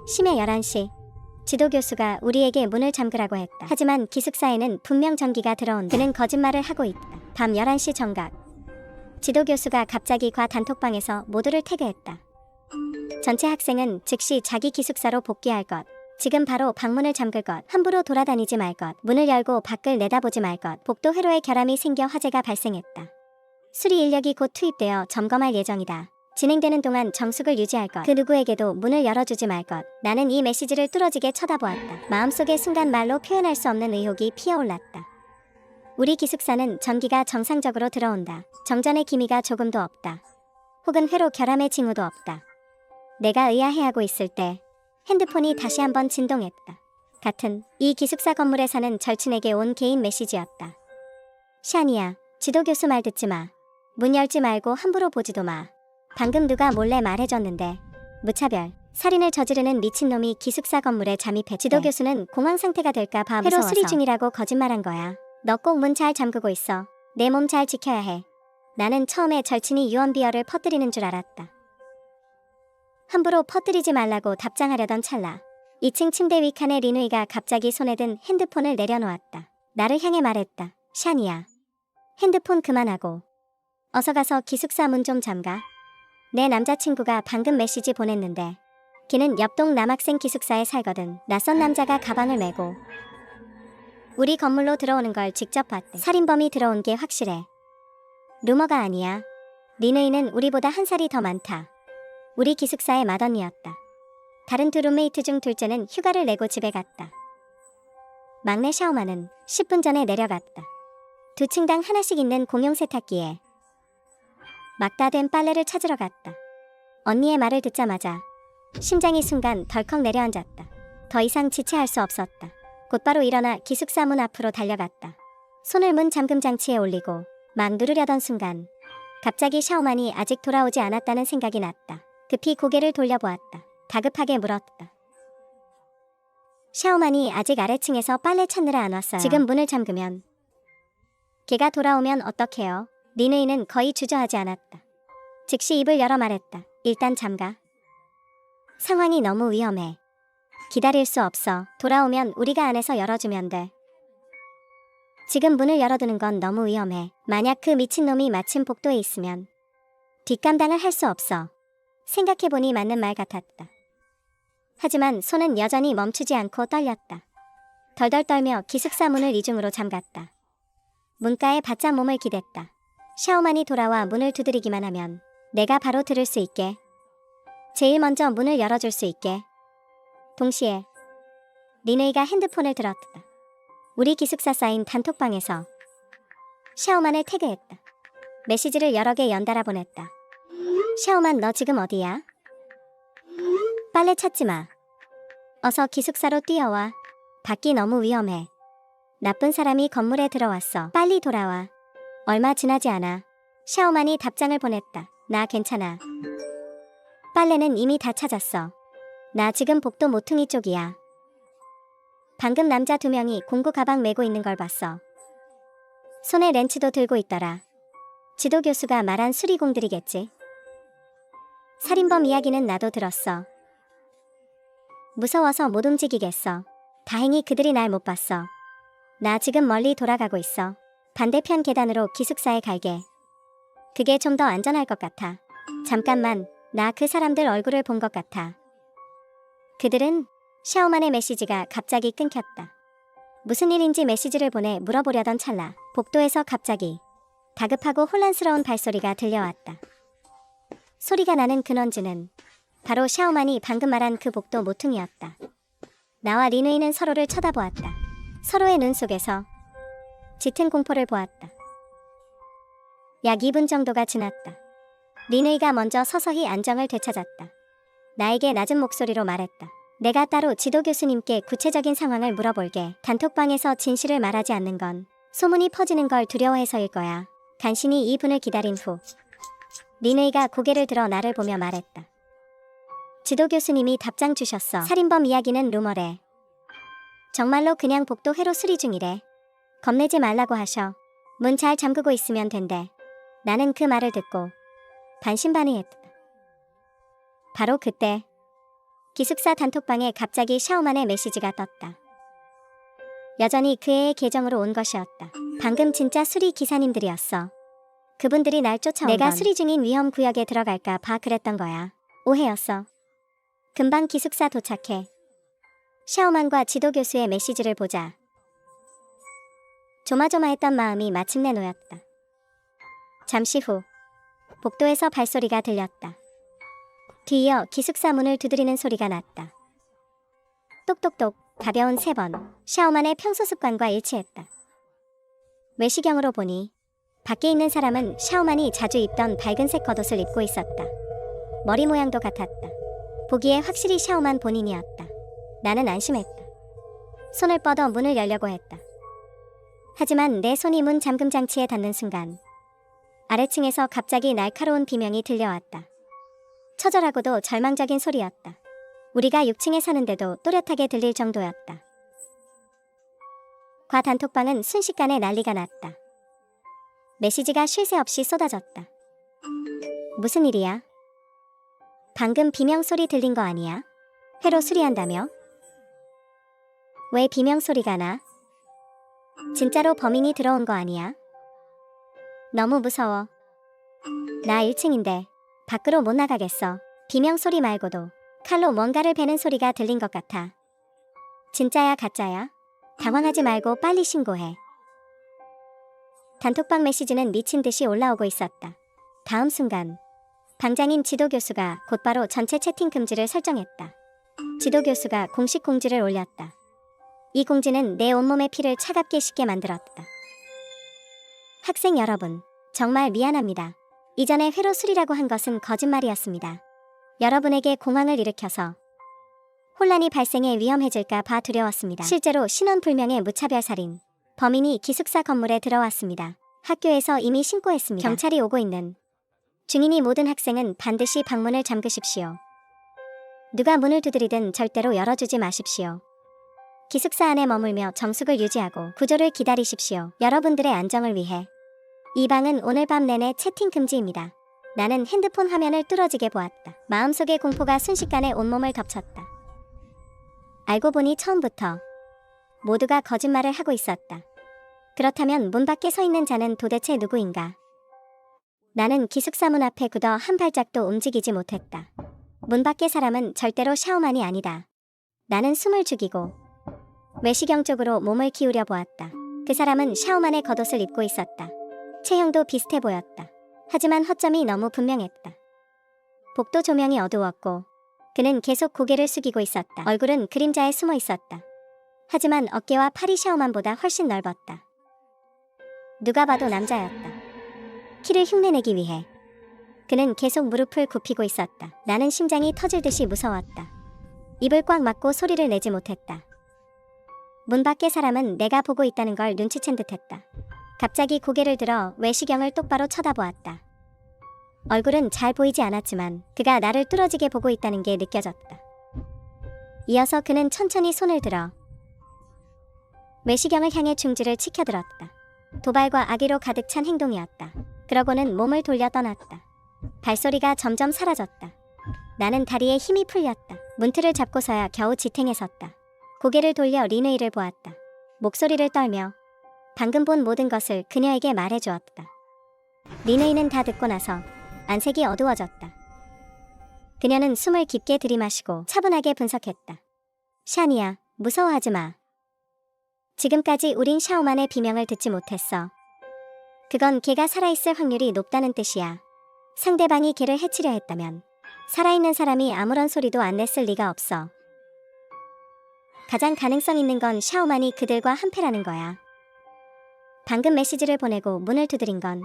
심야 11시. 지도교수가 우리에게 문을 잠그라고 했다. 하지만 기숙사에는 분명 전기가 들어온다. 그는 거짓말을 하고 있다. 밤 11시 정각. 지도교수가 갑자기 단톡방에서 모두를 태그했다. 전체 학생은 즉시 자기 기숙사로 복귀할 것. 지금 바로 방문을 잠글 것. 함부로 돌아다니지 말 것. 문을 열고 밖을 내다보지 말 것. 복도 회로에 결함이 생겨 화재가 발생했다. 수리 인력이 곧 투입되어 점검할 예정이다. 진행되는 동안 정숙을 유지할 것. 그 누구에게도 문을 열어주지 말 것. 나는 이 메시지를 뚫어지게 쳐다보았다. 마음속에 순간 말로 표현할 수 없는 의혹이 피어올랐다. 우리 기숙사는 전기가 정상적으로 들어온다. 정전의 기미가 조금도 없다. 혹은 회로 결함의 징후도 없다. 내가 의아해하고 있을 때 핸드폰이 다시 한번 진동했다. 같은 이 기숙사 건물에 사는 절친에게 온 개인 메시지였다. 샤니야, 지도교수 말 듣지 마. 문 열지 말고 함부로 보지도 마. 방금 누가 몰래 말해줬는데 무차별 살인을 저지르는 미친놈이 기숙사 건물에 잠입했대. 지도교수는 공황 상태가 될까 봐 무서워서 회로 수리 중이라고 거짓말한 거야. 너 꼭 문 잘 잠그고 있어. 내 몸 잘 지켜야 해. 나는 처음에 절친이 유언비어를 퍼뜨리는 줄 알았다. 함부로 퍼뜨리지 말라고 답장하려던 찰나 2층 침대 위 칸에 리누이가 갑자기 손에 든 핸드폰을 내려놓았다. 나를 향해 말했다. 샤니야, 핸드폰 그만하고 어서 가서 기숙사 문 좀 잠가. 내 남자친구가 방금 메시지 보냈는데 걔는 옆동 남학생 기숙사에 살거든. 낯선 남자가 가방을 메고 우리 건물로 들어오는 걸 직접 봤대. 살인범이 들어온 게 확실해. 루머가 아니야. 리누이는 우리보다 한 살이 더 많다. 우리 기숙사의 맏언니였다. 다른 두 룸메이트 중 둘째는 휴가를 내고 집에 갔다. 막내 샤오마는 10분 전에 내려갔다. 두 층당 하나씩 있는 공용 세탁기에 막 다 된 빨래를 찾으러 갔다. 언니의 말을 듣자마자 심장이 순간 덜컥 내려앉았다. 더 이상 지체할 수 없었다. 곧바로 일어나 기숙사 문 앞으로 달려갔다. 손을 문 잠금 장치에 올리고 막 누르려던 순간 갑자기 샤오만이 아직 돌아오지 않았다는 생각이 났다. 급히 고개를 돌려보았다. 다급하게 물었다. 샤오만이 아직 아래층에서 빨래 찾느라 안 왔어요. 지금 문을 잠그면 걔가 돌아오면 어떡해요? 리누이는 거의 주저하지 않았다. 즉시 입을 열어 말했다. 일단 잠가. 상황이 너무 위험해. 기다릴 수 없어. 돌아오면 우리가 안에서 열어주면 돼. 지금 문을 열어두는 건 너무 위험해. 만약 그 미친놈이 마침 복도에 있으면 뒷감당을 할 수 없어. 생각해보니 맞는 말 같았다. 하지만 손은 여전히 멈추지 않고 떨렸다. 덜덜 떨며 기숙사 문을 이중으로 잠갔다. 문가에 바짝 몸을 기댔다. 샤오만이 돌아와 문을 두드리기만 하면 내가 바로 들을 수 있게, 제일 먼저 문을 열어줄 수 있게. 동시에 리누이가 핸드폰을 들었다. 우리 기숙사 쌓인 단톡방에서 샤오만을 태그했다. 메시지를 여러 개 연달아 보냈다. 샤오만, 너 지금 어디야? 빨래 찾지 마. 어서 기숙사로 뛰어와. 밖이 너무 위험해. 나쁜 사람이 건물에 들어왔어. 빨리 돌아와. 얼마 지나지 않아. 샤오만이 답장을 보냈다. 나 괜찮아. 빨래는 이미 다 찾았어. 나 지금 복도 모퉁이 쪽이야. 방금 남자 2명이 공구 가방 메고 있는 걸 봤어. 손에 렌치도 들고 있더라. 지도교수가 말한 수리공들이겠지. 살인범 이야기는 나도 들었어. 무서워서 못 움직이겠어. 다행히 그들이 날 못 봤어. 나 지금 멀리 돌아가고 있어. 반대편 계단으로 기숙사에 갈게. 그게 좀 더 안전할 것 같아. 잠깐만, 나 그 사람들 얼굴을 본 것 같아. 그들은 샤오만의 메시지가 갑자기 끊겼다. 무슨 일인지 메시지를 보내 물어보려던 찰나 복도에서 갑자기 다급하고 혼란스러운 발소리가 들려왔다. 소리가 나는 근원지는 바로 샤오만이 방금 말한 그 복도 모퉁이였다. 나와 리누이는 서로를 쳐다보았다. 서로의 눈 속에서 짙은 공포를 보았다. 약 2분 정도가 지났다. 리누이가 먼저 서서히 안정을 되찾았다. 나에게 낮은 목소리로 말했다. 내가 따로 지도 교수님께 구체적인 상황을 물어볼게. 단톡방에서 진실을 말하지 않는 건 소문이 퍼지는 걸 두려워해서일 거야. 간신히 2분을 기다린 후 리누이가 고개를 들어 나를 보며 말했다. 지도 교수님이 답장 주셨어. 살인범 이야기는 루머래. 정말로 그냥 복도 회로 수리 중이래. 겁내지 말라고 하셔. 문 잘 잠그고 있으면 된대. 나는 그 말을 듣고 반신반의했다. 바로 그때 기숙사 단톡방에 갑자기 샤오만의 메시지가 떴다. 여전히 그 애의 계정으로 온 것이었다. 방금 진짜 수리 기사님들이었어. 그분들이 날 쫓아온 내가 수리 중인 위험 구역에 들어갈까 봐 그랬던 거야. 오해였어. 금방 기숙사 도착해. 샤오만과 지도교수의 메시지를 보자. 조마조마했던 마음이 마침내 놓였다. 잠시 후 복도에서 발소리가 들렸다. 뒤이어 기숙사 문을 두드리는 소리가 났다. 똑똑똑 가벼운 3번. 샤오만의 평소 습관과 일치했다. 외시경으로 보니 밖에 있는 사람은 샤오만이 자주 입던 밝은색 겉옷을 입고 있었다. 머리 모양도 같았다. 보기에 확실히 샤오만 본인이었다. 나는 안심했다. 손을 뻗어 문을 열려고 했다. 하지만 내 손이 문 잠금 장치에 닿는 순간 아래층에서 갑자기 날카로운 비명이 들려왔다. 처절하고도 절망적인 소리였다. 우리가 6층에 사는데도 또렷하게 들릴 정도였다. 과 단톡방은 순식간에 난리가 났다. 메시지가 쉴 새 없이 쏟아졌다. 무슨 일이야? 방금 비명 소리 들린 거 아니야? 회로 수리한다며? 왜 비명 소리가 나? 진짜로 범인이 들어온 거 아니야? 너무 무서워. 나 1층인데 밖으로 못 나가겠어. 비명 소리 말고도 칼로 뭔가를 베는 소리가 들린 것 같아. 진짜야 가짜야? 당황하지 말고 빨리 신고해. 단톡방 메시지는 미친 듯이 올라오고 있었다. 다음 순간 방장인 지도교수가 곧바로 전체 채팅 금지를 설정했다. 지도교수가 공식 공지를 올렸다. 이 공지는 내 온몸의 피를 차갑게 식게 만들었다. 학생 여러분, 정말 미안합니다. 이전에 회로 수리라고 한 것은 거짓말이었습니다. 여러분에게 공황을 일으켜서 혼란이 발생해 위험해질까 봐 두려웠습니다. 실제로 신원불명의 무차별 살인, 범인이 기숙사 건물에 들어왔습니다. 학교에서 이미 신고했습니다. 경찰이 오고 있는 중이니 모든 학생은 반드시 방문을 잠그십시오. 누가 문을 두드리든 절대로 열어주지 마십시오. 기숙사 안에 머물며 정숙을 유지하고 구조를 기다리십시오. 여러분들의 안정을 위해. 이 방은 오늘 밤 내내 채팅 금지입니다. 나는 핸드폰 화면을 뚫어지게 보았다. 마음속의 공포가 순식간에 온몸을 덮쳤다. 알고 보니 처음부터 모두가 거짓말을 하고 있었다. 그렇다면 문 밖에 서 있는 자는 도대체 누구인가? 나는 기숙사 문 앞에 굳어 한 발짝도 움직이지 못했다. 문 밖의 사람은 절대로 샤오만이 아니다. 나는 숨을 죽이고 외시경 쪽으로 몸을 기울여 보았다. 그 사람은 샤오만의 겉옷을 입고 있었다. 체형도 비슷해 보였다. 하지만 허점이 너무 분명했다. 복도 조명이 어두웠고 그는 계속 고개를 숙이고 있었다. 얼굴은 그림자에 숨어 있었다. 하지만 어깨와 팔이 샤오만보다 훨씬 넓었다. 누가 봐도 남자였다. 키를 흉내내기 위해 그는 계속 무릎을 굽히고 있었다. 나는 심장이 터질 듯이 무서웠다. 입을 꽉 막고 소리를 내지 못했다. 문 밖의 사람은 내가 보고 있다는 걸 눈치챈 듯했다. 갑자기 고개를 들어 외시경을 똑바로 쳐다보았다. 얼굴은 잘 보이지 않았지만 그가 나를 뚫어지게 보고 있다는 게 느껴졌다. 이어서 그는 천천히 손을 들어 외시경을 향해 중지를 치켜들었다. 도발과 악의로 가득 찬 행동이었다. 그러고는 몸을 돌려 떠났다. 발소리가 점점 사라졌다. 나는 다리에 힘이 풀렸다. 문틀을 잡고서야 겨우 지탱해 섰다. 고개를 돌려 리느이를 보았다. 목소리를 떨며 방금 본 모든 것을 그녀에게 말해주었다. 리느이는 다 듣고 나서 안색이 어두워졌다. 그녀는 숨을 깊게 들이마시고 차분하게 분석했다. 샤니야, 무서워하지 마. 지금까지 우린 샤오만의 비명을 듣지 못했어. 그건 걔가 살아있을 확률이 높다는 뜻이야. 상대방이 걔를 해치려 했다면 살아있는 사람이 아무런 소리도 안 냈을 리가 없어. 가장 가능성 있는 건 샤오만이 그들과 한패라는 거야. 방금 메시지를 보내고 문을 두드린 건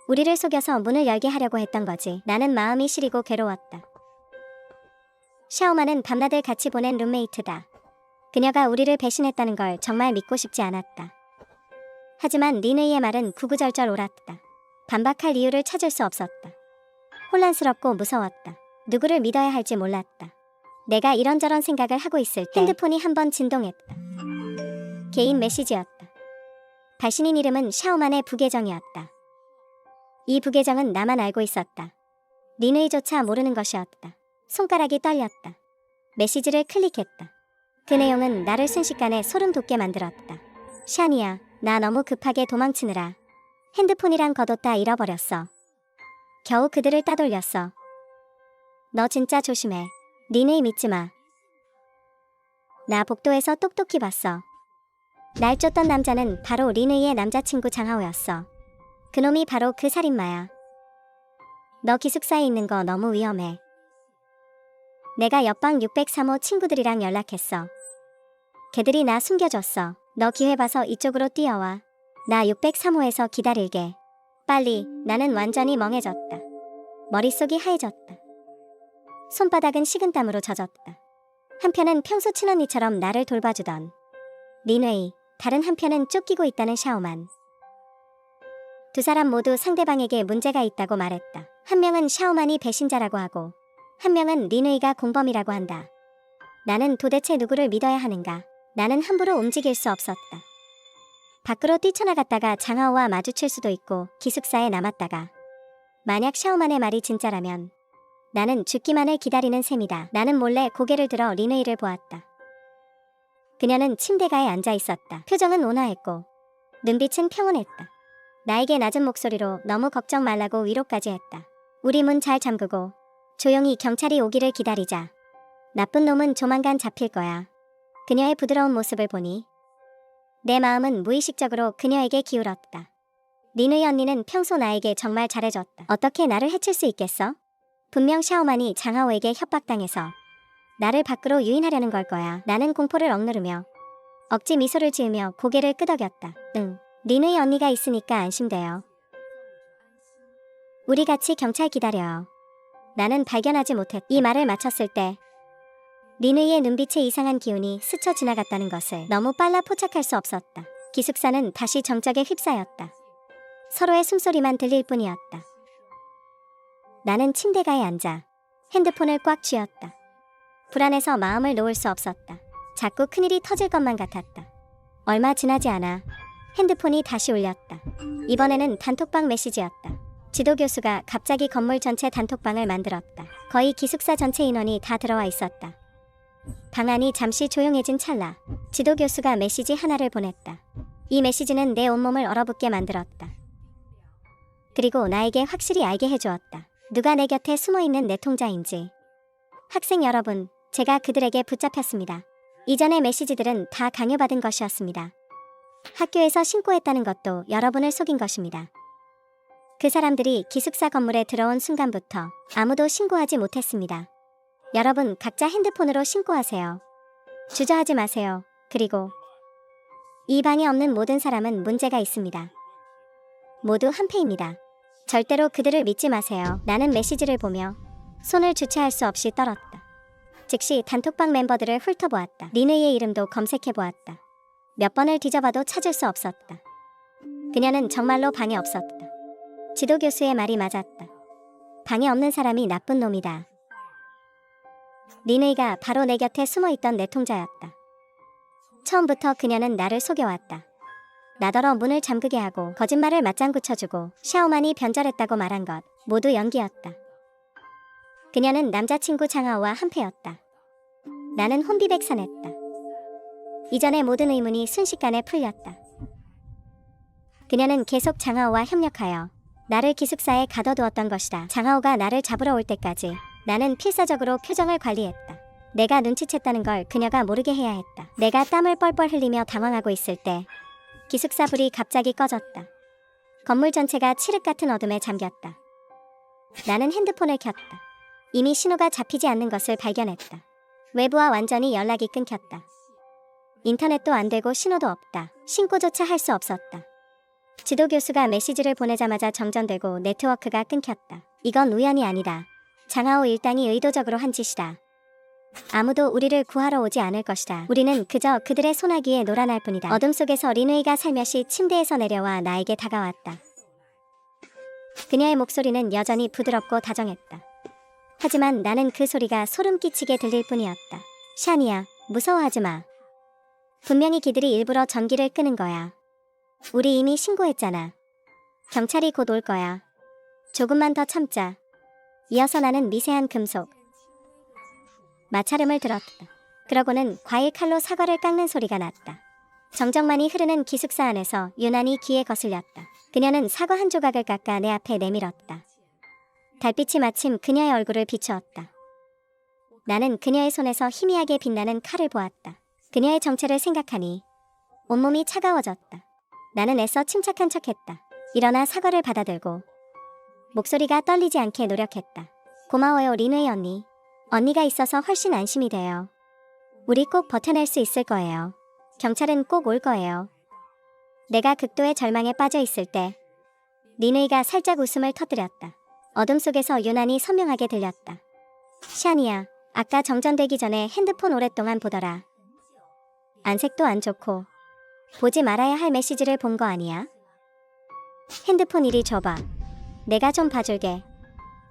우리를 속여서 문을 열게 하려고 했던 거지. 나는 마음이 시리고 괴로웠다. 샤오만은 밤낮을 같이 보낸 룸메이트다. 그녀가 우리를 배신했다는 걸 정말 믿고 싶지 않았다. 하지만 리느이의 말은 구구절절 옳았다. 반박할 이유를 찾을 수 없었다. 혼란스럽고 무서웠다. 누구를 믿어야 할지 몰랐다. 내가 이런저런 생각을 하고 있을 때 핸드폰이 한번 진동했다. 개인 메시지였다. 발신인 이름은 샤오만의 부계정이었다. 이 부계정은 나만 알고 있었다. 리느이조차 모르는 것이었다. 손가락이 떨렸다. 메시지를 클릭했다. 그 내용은 나를 순식간에 소름 돋게 만들었다. 샤니야, 나 너무 급하게 도망치느라 핸드폰이랑 겉옷 다 잃어버렸어. 겨우 그들을 따돌렸어. 너 진짜 조심해. 리네이 믿지 마. 나 복도에서 똑똑히 봤어. 날 쫓던 남자는 바로 리네이의 남자친구 장하오였어. 그놈이 바로 그 살인마야. 너 기숙사에 있는 거 너무 위험해. 내가 옆방 603호 친구들이랑 연락했어. 걔들이 나 숨겨줬어. 너 기회 봐서 이쪽으로 뛰어와. 나 603호에서 기다릴게. 빨리. 나는 완전히 멍해졌다. 머릿속이 하얘졌다. 손바닥은 식은땀으로 젖었다. 한편은 평소 친언니처럼 나를 돌봐주던 린웨이, 다른 한편은 쫓기고 있다는 샤오만. 두 사람 모두 상대방에게 문제가 있다고 말했다. 한 명은 샤오만이 배신자라고 하고 한 명은 린웨이가 공범이라고 한다. 나는 도대체 누구를 믿어야 하는가? 나는 함부로 움직일 수 없었다. 밖으로 뛰쳐나갔다가 장하오와 마주칠 수도 있고 기숙사에 남았다가 만약 샤오만의 말이 진짜라면 나는 죽기만을 기다리는 셈이다. 나는 몰래 고개를 들어 린웨이를 보았다. 그녀는 침대가에 앉아 있었다. 표정은 온화했고 눈빛은 평온했다. 나에게 낮은 목소리로 너무 걱정 말라고 위로까지 했다. 우리 문 잘 잠그고 조용히 경찰이 오기를 기다리자. 나쁜 놈은 조만간 잡힐 거야. 그녀의 부드러운 모습을 보니 내 마음은 무의식적으로 그녀에게 기울었다. 린웨이 언니는 평소 나에게 정말 잘해줬다. 어떻게 나를 해칠 수 있겠어? 분명 샤오만이 장하오에게 협박당해서 나를 밖으로 유인하려는 걸 거야. 나는 공포를 억누르며 억지 미소를 지으며 고개를 끄덕였다. 응, 린웨이 언니가 있으니까 안심돼요. 우리 같이 경찰 기다려요. 나는 발견하지 못했다. 이 말을 마쳤을 때 린웨이의 눈빛에 이상한 기운이 스쳐 지나갔다는 것을 너무 빨라 포착할 수 없었다. 기숙사는 다시 정적에 휩싸였다. 서로의 숨소리만 들릴 뿐이었다. 나는 침대가에 앉아 핸드폰을 꽉 쥐었다. 불안해서 마음을 놓을 수 없었다. 자꾸 큰일이 터질 것만 같았다. 얼마 지나지 않아 핸드폰이 다시 울렸다. 이번에는 단톡방 메시지였다. 지도교수가 갑자기 건물 전체 단톡방을 만들었다. 거의 기숙사 전체 인원이 다 들어와 있었다. 방 안이 잠시 조용해진 찰나 지도교수가 메시지 하나를 보냈다. 이 메시지는 내 온몸을 얼어붙게 만들었다. 그리고 나에게 확실히 알게 해주었다. 누가 내 곁에 숨어있는 내통자인지. 학생 여러분, 제가 그들에게 붙잡혔습니다. 이전의 메시지들은 다 강요받은 것이었습니다. 학교에서 신고했다는 것도 여러분을 속인 것입니다. 그 사람들이 기숙사 건물에 들어온 순간부터 아무도 신고하지 못했습니다. 여러분 각자 핸드폰으로 신고하세요. 주저하지 마세요. 그리고 이 방에 없는 모든 사람은 문제가 있습니다. 모두 한패입니다. 절대로 그들을 믿지 마세요. 나는 메시지를 보며 손을 주체할 수 없이 떨었다. 즉시 단톡방 멤버들을 훑어보았다. 린웨이의 이름도 검색해보았다. 몇 번을 뒤져봐도 찾을 수 없었다. 그녀는 정말로 방에 없었다. 지도교수의 말이 맞았다. 방에 없는 사람이 나쁜 놈이다. 린웨이가 바로 내 곁에 숨어있던 내통자였다. 처음부터 그녀는 나를 속여왔다. 나더러 문을 잠그게 하고 거짓말을 맞장구 쳐주고 샤오만이 변절했다고 말한 것 모두 연기였다. 그녀는 남자친구 장하오와 한패였다. 나는 혼비백산했다. 이전의 모든 의문이 순식간에 풀렸다. 그녀는 계속 장하오와 협력하여 나를 기숙사에 가둬두었던 것이다. 장하오가 나를 잡으러 올 때까지 나는 필사적으로 표정을 관리했다. 내가 눈치챘다는 걸 그녀가 모르게 해야 했다. 내가 땀을 뻘뻘 흘리며 당황하고 있을 때 기숙사 불이 갑자기 꺼졌다. 건물 전체가 칠흑 같은 어둠에 잠겼다. 나는 핸드폰을 켰다. 이미 신호가 잡히지 않는 것을 발견했다. 외부와 완전히 연락이 끊겼다. 인터넷도 안 되고 신호도 없다. 신고조차 할 수 없었다. 지도교수가 메시지를 보내자마자 정전되고 네트워크가 끊겼다. 이건 우연이 아니다. 장하오 일당이 의도적으로 한 짓이다. 아무도 우리를 구하러 오지 않을 것이다. 우리는 그저 그들의 소나기에 놀아날 뿐이다. 어둠 속에서 린웨이가 살며시 침대에서 내려와 나에게 다가왔다. 그녀의 목소리는 여전히 부드럽고 다정했다. 하지만 나는 그 소리가 소름 끼치게 들릴 뿐이었다. 샤니야, 무서워하지 마. 분명히 그들이 일부러 전기를 끄는 거야. 우리 이미 신고했잖아. 경찰이 곧 올 거야. 조금만 더 참자. 이어서 나는 미세한 금속 마찰음을 들었다. 그러고는 과일 칼로 사과를 깎는 소리가 났다. 정적만이 흐르는 기숙사 안에서 유난히 귀에 거슬렸다. 그녀는 사과 한 조각을 깎아 내 앞에 내밀었다. 달빛이 마침 그녀의 얼굴을 비추었다. 나는 그녀의 손에서 희미하게 빛나는 칼을 보았다. 그녀의 정체를 생각하니 온몸이 차가워졌다. 나는 애써 침착한 척했다. 일어나 사과를 받아들고 목소리가 떨리지 않게 노력했다. 고마워요, 린웨이 언니. 언니가 있어서 훨씬 안심이 돼요. 우리 꼭 버텨낼 수 있을 거예요. 경찰은 꼭 올 거예요. 내가 극도의 절망에 빠져 있을 때 린웨이가 살짝 웃음을 터뜨렸다. 어둠 속에서 유난히 선명하게 들렸다. 샤니야, 아까 정전되기 전에 핸드폰 오랫동안 보더라. 안색도 안 좋고 보지 말아야 할 메시지를 본 거 아니야? 핸드폰 이리 줘봐. 내가 좀 봐줄게.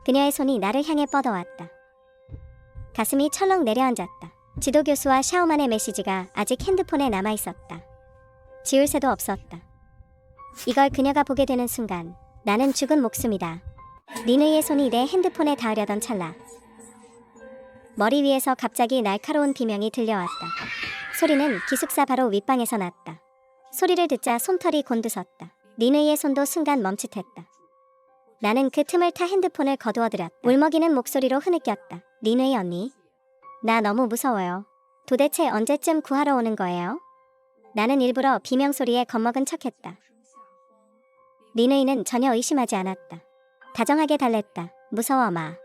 그녀의 손이 나를 향해 뻗어왔다. 가슴이 철렁 내려앉았다. 지도 교수와 샤오만의 메시지가 아직 핸드폰에 남아있었다. 지울 새도 없었다. 이걸 그녀가 보게 되는 순간 나는 죽은 목숨이다. 린웨이의 손이 내 핸드폰에 닿으려던 찰나 머리 위에서 갑자기 날카로운 비명이 들려왔다. 소리는 기숙사 바로 윗방에서 났다. 소리를 듣자 솜털이 곤두섰다. 린웨이의 손도 순간 멈칫했다. 나는 그 틈을 타 핸드폰을 거두어들였다. 울먹이는 목소리로 흐느꼈다. 린웨이 언니, 나 너무 무서워요. 도대체 언제쯤 구하러 오는 거예요? 나는 일부러 비명 소리에 겁먹은 척했다. 린웨이는 전혀 의심하지 않았다. 다정하게 달랬다. 무서워 마.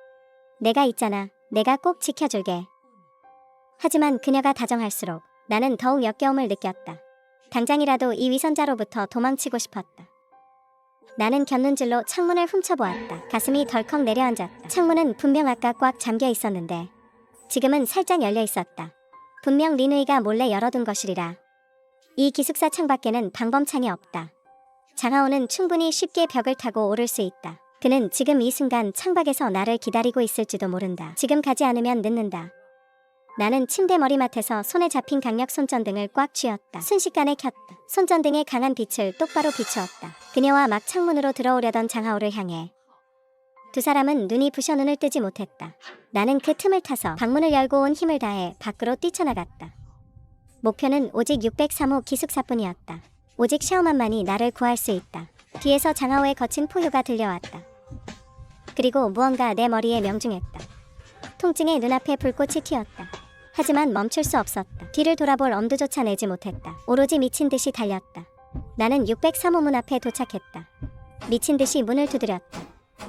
내가 있잖아. 내가 꼭 지켜줄게. 하지만 그녀가 다정할수록 나는 더욱 역겨움을 느꼈다. 당장이라도 이 위선자로부터 도망치고 싶었다. 나는 곁눈질로 창문을 훔쳐보았다. 가슴이 덜컥 내려앉았다. 창문은 분명 아까 꽉 잠겨 있었는데 지금은 살짝 열려 있었다. 분명 린웨이가 몰래 열어둔 것이리라. 이 기숙사 창밖에는 방범창이 없다. 장하오는 충분히 쉽게 벽을 타고 오를 수 있다. 그는 지금 이 순간 창밖에서 나를 기다리고 있을지도 모른다. 지금 가지 않으면 늦는다. 나는 침대 머리맡에서 손에 잡힌 강력 손전등을 꽉 쥐었다. 순식간에 켰다. 손전등의 강한 빛을 똑바로 비추었다. 그녀와 막 창문으로 들어오려던 장하오를 향해. 두 사람은 눈이 부셔 눈을 뜨지 못했다. 나는 그 틈을 타서 방문을 열고 온 힘을 다해 밖으로 뛰쳐나갔다. 목표는 오직 603호 기숙사뿐이었다. 오직 샤오만만이 나를 구할 수 있다. 뒤에서 장하오의 거친 포효가 들려왔다. 그리고 무언가 내 머리에 명중했다. 통증에 눈앞에 불꽃이 튀었다. 하지만 멈출 수 없었다. 뒤를 돌아볼 엄두조차 내지 못했다. 오로지 미친 듯이 달렸다. 나는 603호 문 앞에 도착했다. 미친 듯이 문을 두드렸다.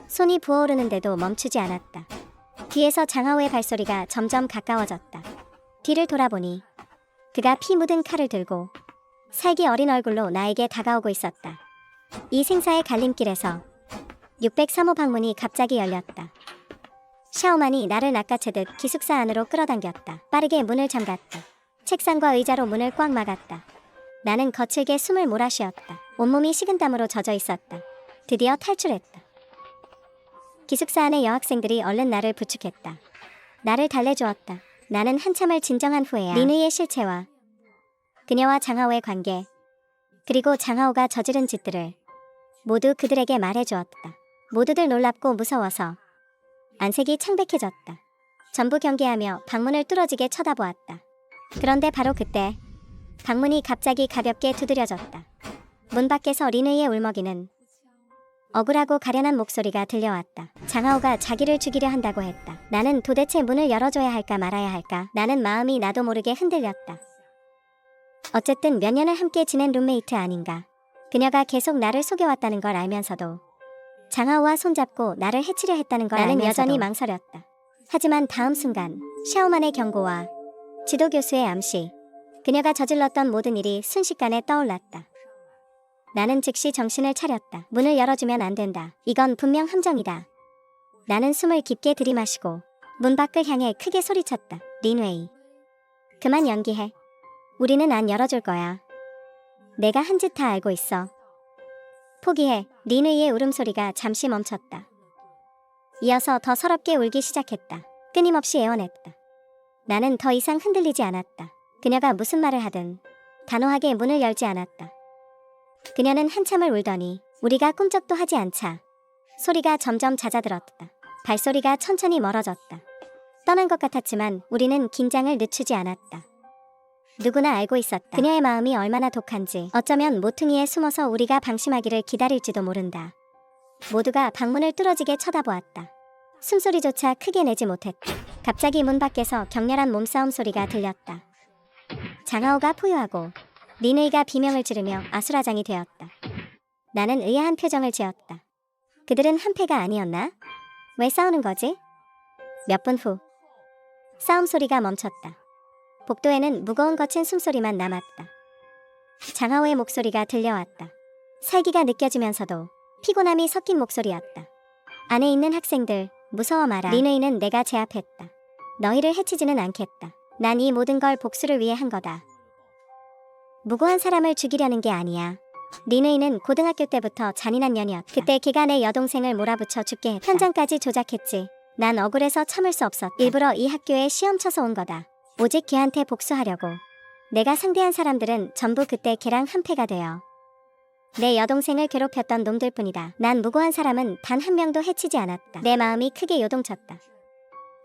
손이 부어오르는데도 멈추지 않았다. 뒤에서 장하오의 발소리가 점점 가까워졌다. 뒤를 돌아보니 그가 피 묻은 칼을 들고 살기 어린 얼굴로 나에게 다가오고 있었다. 이 생사의 갈림길에서 603호 방문이 갑자기 열렸다. 샤오만이 나를 낚아채듯 기숙사 안으로 끌어당겼다. 빠르게 문을 잠갔다. 책상과 의자로 문을 꽉 막았다. 나는 거칠게 숨을 몰아쉬었다. 온몸이 식은땀으로 젖어 있었다. 드디어 탈출했다. 기숙사 안의 여학생들이 얼른 나를 부축했다. 나를 달래주었다. 나는 한참을 진정한 후에야 린웨이의 실체와 그녀와 장하오의 관계, 그리고 장하오가 저지른 짓들을 모두 그들에게 말해주었다. 모두들 놀랍고 무서워서 안색이 창백해졌다. 전부 경계하며 방문을 뚫어지게 쳐다보았다. 그런데 바로 그때 방문이 갑자기 가볍게 두드려졌다. 문 밖에서 린웨이의 울먹이는 억울하고 가련한 목소리가 들려왔다. 장하오가 자기를 죽이려 한다고 했다. 나는 도대체 문을 열어줘야 할까 말아야 할까? 나는 마음이 나도 모르게 흔들렸다. 어쨌든 몇 년을 함께 지낸 룸메이트 아닌가. 그녀가 계속 나를 속여왔다는 걸 알면서도 장하오와 손잡고 나를 해치려 했다는 걸 나는 여전히 망설였다. 하지만 다음 순간 샤오만의 경고와 지도 교수의 암시, 그녀가 저질렀던 모든 일이 순식간에 떠올랐다. 나는 즉시 정신을 차렸다. 문을 열어주면 안 된다. 이건 분명 함정이다. 나는 숨을 깊게 들이마시고 문 밖을 향해 크게 소리쳤다. 린웨이, 그만 연기해. 우리는 안 열어줄 거야. 내가 한 짓 다 알고 있어. 포기해. 린웨이의 울음소리가 잠시 멈췄다. 이어서 더 서럽게 울기 시작했다. 끊임없이 애원했다. 나는 더 이상 흔들리지 않았다. 그녀가 무슨 말을 하든 단호하게 문을 열지 않았다. 그녀는 한참을 울더니 우리가 꿈쩍도 하지 않자 소리가 점점 잦아들었다. 발소리가 천천히 멀어졌다. 떠난 것 같았지만 우리는 긴장을 늦추지 않았다. 누구나 알고 있었다. 그녀의 마음이 얼마나 독한지. 어쩌면 모퉁이에 숨어서 우리가 방심하기를 기다릴지도 모른다. 모두가 방문을 뚫어지게 쳐다보았다. 숨소리조차 크게 내지 못했다. 갑자기 문 밖에서 격렬한 몸싸움 소리가 들렸다. 장하오가 포효하고 린의가 비명을 지르며 아수라장이 되었다. 나는 의아한 표정을 지었다. 그들은 한패가 아니었나? 왜 싸우는 거지? 몇 분 후 싸움 소리가 멈췄다. 복도에는 무거운 거친 숨소리만 남았다. 장하오의 목소리가 들려왔다. 살기가 느껴지면서도 피곤함이 섞인 목소리였다. 안에 있는 학생들, 무서워 마라. 린의는 내가 제압했다. 너희를 해치지는 않겠다. 난 이 모든 걸 복수를 위해 한 거다. 무고한 사람을 죽이려는 게 아니야. 린의는 고등학교 때부터 잔인한 년이었다. 그때 걔가 내 여동생을 몰아붙여 죽게 했다. 현장까지 조작했지. 난 억울해서 참을 수 없었다. 일부러 이 학교에 시험 쳐서 온 거다. 오직 걔한테 복수하려고. 내가 상대한 사람들은 전부 그때 걔랑 한패가 되어 내 여동생을 괴롭혔던 놈들 뿐이다. 난 무고한 사람은 단 한 명도 해치지 않았다. 내 마음이 크게 요동쳤다.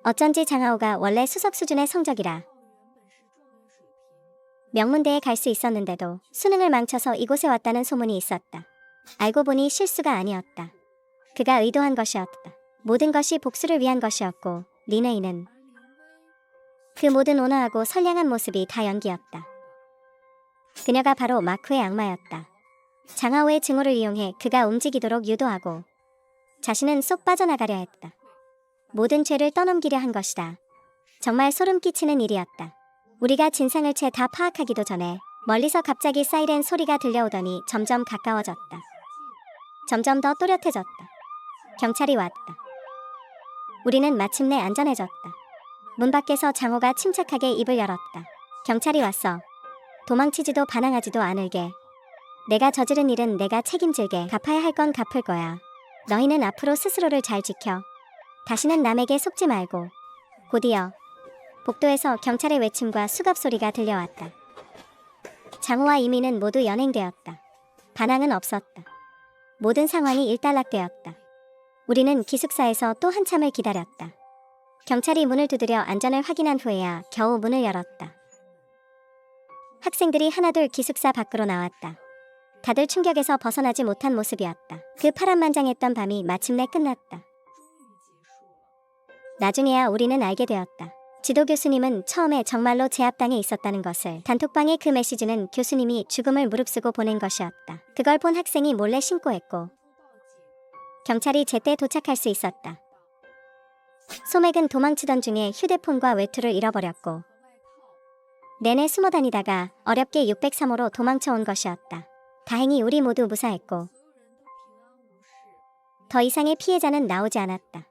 어쩐지 장하오가 원래 수석 수준의 성적이라 명문대에 갈 수 있었는데도 수능을 망쳐서 이곳에 왔다는 소문이 있었다. 알고 보니 실수가 아니었다. 그가 의도한 것이었다. 모든 것이 복수를 위한 것이었고 린의는 그 모든 온화하고 선량한 모습이 다 연기였다. 그녀가 바로 마크의 악마였다. 장하오의 증오를 이용해 그가 움직이도록 유도하고 자신은 쏙 빠져나가려 했다. 모든 죄를 떠넘기려 한 것이다. 정말 소름 끼치는 일이었다. 우리가 진상을 채 다 파악하기도 전에 멀리서 갑자기 사이렌 소리가 들려오더니 점점 가까워졌다. 점점 더 또렷해졌다. 경찰이 왔다. 우리는 마침내 안전해졌다. 문 밖에서 장호가 침착하게 입을 열었다. 경찰이 왔어. 도망치지도 반항하지도 않을게. 내가 저지른 일은 내가 책임질게. 갚아야 할 건 갚을 거야. 너희는 앞으로 스스로를 잘 지켜. 다시는 남에게 속지 말고. 곧이어 복도에서 경찰의 외침과 수갑 소리가 들려왔다. 장호와 이민은 모두 연행되었다. 반항은 없었다. 모든 상황이 일단락되었다. 우리는 기숙사에서 또 한참을 기다렸다. 경찰이 문을 두드려 안전을 확인한 후에야 겨우 문을 열었다. 학생들이 하나둘 기숙사 밖으로 나왔다. 다들 충격에서 벗어나지 못한 모습이었다. 그 파란만장했던 밤이 마침내 끝났다. 나중에야 우리는 알게 되었다. 지도 교수님은 처음에 정말로 제압당해 있었다는 것을. 단톡방의 그 메시지는 교수님이 죽음을 무릅쓰고 보낸 것이었다. 그걸 본 학생이 몰래 신고했고 경찰이 제때 도착할 수 있었다. 소맥은 도망치던 중에 휴대폰과 외투를 잃어버렸고 내내 숨어 다니다가 어렵게 603호로 도망쳐온 것이었다. 다행히 우리 모두 무사했고 더 이상의 피해자는 나오지 않았다.